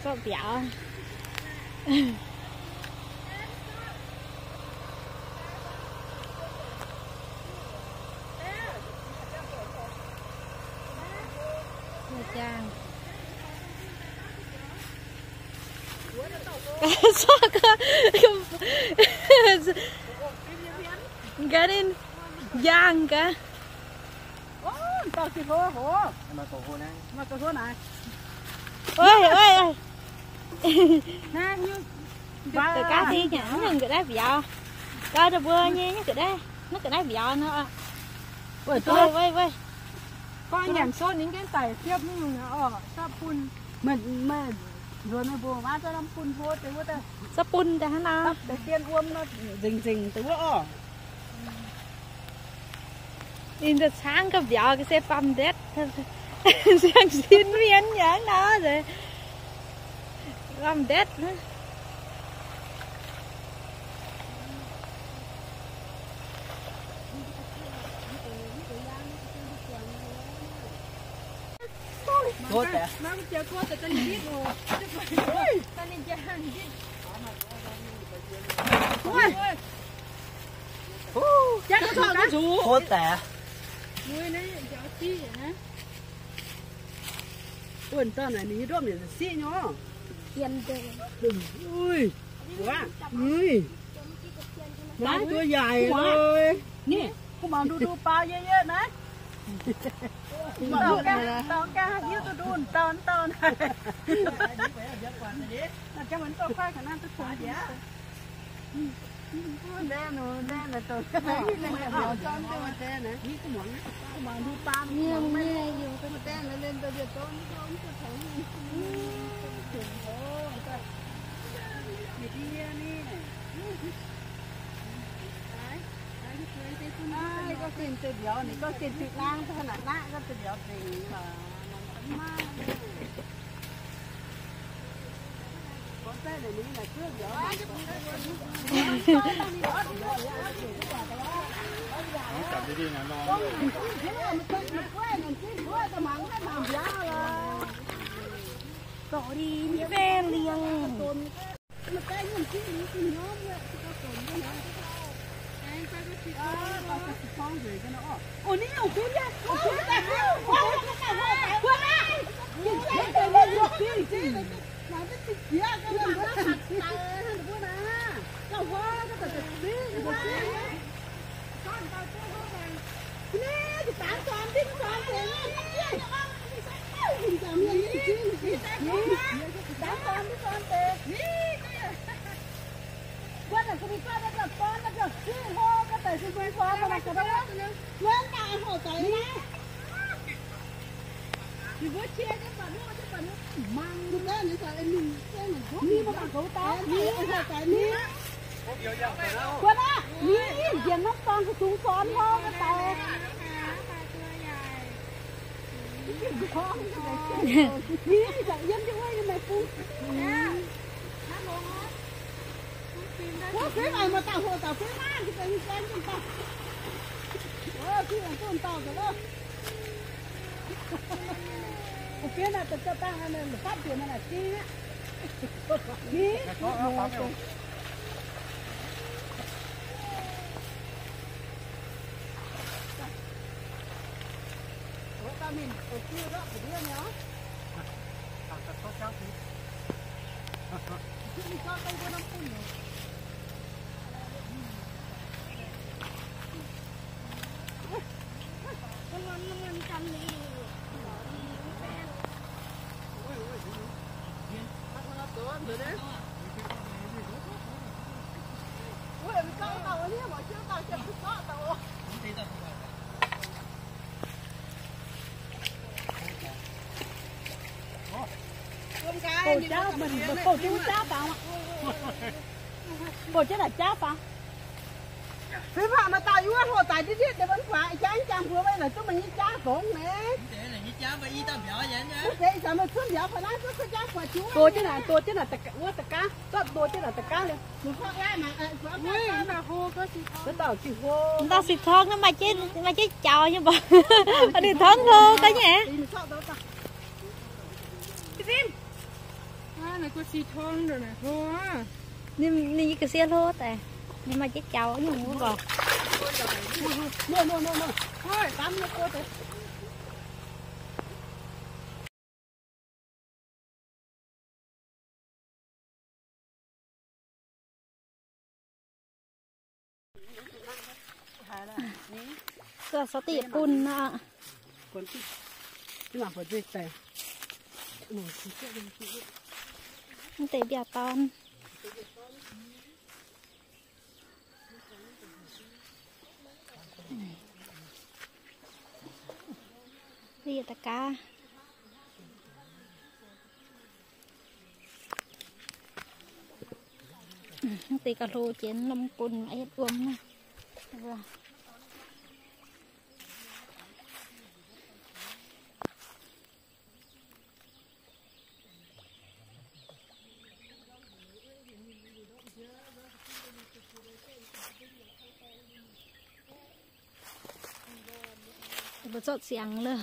có béo. Trang. Ganin giang cả. Tao chỉ hô hô. Mà cổ hô này. Mà cổ hô này. Ôi ôi ôi. Nè như Từ cá thì nhả mình cái đá vẹo. Coi được bơ nha cái đá. Nó cái đá vẹo nữa. Ôi ôi. Coi nhảm số những cái tài tiếp như là sắp phun mình rồi nó vừa má cho nó phun vô từ bữa sắp phun cho nó sắp để tiên uống nó rình từ bữa in the sáng cái vẹo cái xe pump dead sang xin miên nhá nó rồi pump dead nữa. Cốt à? Nó chơi cốt thì tên biết rồi. Tên nên chơi hàng biết. Ôi. Chắc có thằng cá chú. Cốt à? Nuôi này cháu chi vậy hả? Ôi tên này ní đốm này xí nhó. Tiền tiền. Ui. Quá. Ui. Máตัวใหญ่เลยนี่กูมองดูปลาเยอะๆนะตอนกายิ้วตัวดูนตอนจะเหมือนตัวควายขนาดตัวขาเดียวแน่นอนตัวนี่เลยเอาจอนตัวแน่นะนี่กูมองดูปลาเนี่ยไม่อยู่ตัวแน่แล้วเล่นตัวเดียวตัวนี้ตัวถึงโอ้ก็ดีนี่ก็กินตัวเดียวนี่ก็กินติดล่างขนาดหน้าก็ตัวเดียวตีค่ะมันมากคนใต้เดี๋ยวนี้นะเครื่องเดียวจับดีๆนะน้องต่อดีมีแฟนเลี้ยงโอ้นี่เอาคุณเนี่ยเอาคุณแต่คุณนะยิงใส่เลยจริงหลังจะติดเยอะก็เลยว่าขัดตาท่านพูดนะเจ้าพ่อก็แต่ซื้อนะก้อนตาเจ้าพ่อไปนี่จะตามจอมดิ้นจอมเลยนี่ยิงจอมเลยจริงตามจอมดิ้นจอมเตะนี่ว่าแต่คุณพี่ป้าได้แบบก้อนแล้วแบบซื้อพ่อก็แต่ซื้อไฟฟ้ามาก็ได้เมื่อตาหัวใจนะที่ว่าเชียร์จะปั่นนู่นจะปั่นนู่นมันดูแลในสายนี่นี่มาปั่นเขาตานี่ไอ้หัวใจนี่คนน่ะนี่เย็นน้ำตาลสูงซ้อนพ่อก็แต่นี่จะเย็นจะว่ายังไงปุ๊บว่าเพื่อนไอ้มาตาหัวตาเพื่อนมากที่เป็นแฟนกันตาที่อันต้นตากันแล้วเพื่อนน่ะจะตั้งอันนั้นปั๊บเดี๋ยวมันอ่ะจี้เนี่ยนี่โอ้ตามินโอ้ชื่อรอบเดียวเนาะตัดโต๊ะเช้าสิที่ชอบไปบนน้ำปุ่นมันจำเลยตัวเดี๋ยวนะโอ้ยมันก็เต่าอันนี้บอกชื่อเต่าเจ็บทุกข้อเต่าโอ้เจ้ามันโอ้จู้เจ้าเปล่าโอ้เจ้าเจ้าเปล่าพี่พามาตายยุ่งหัวตายที่เดี๋ยวมันฝ่ายจ้างจ้างเพื่อไว้หน่อยต้องมันยิ่งจ้างของแม่thế sao mà xuống dạo phải lái xuống cái giá quả chúa tôi chứ là tất cả quá tất cả tôi chứ là tất cả liền một phát lá mà ui mà hô có gì cái tàu chỉ hô người ta xịt thon nó mà chứ chào như vậy ở đi thon hô cái nhỉ phim này có xì thon rồi này thôiนี่ก็เสียโลแต่นี่มาเจ๊เจ้าอยู่งูบอก no thôi tắm nó cô tớiก็สติปุ่นนะ còn cái làm phải dây tè nổi thì sẽ lên chị มันติดยาตอนเรียตะกาตีกระโลเจนลมปุ่นไอ้รวมนะบดสดเสียงเลย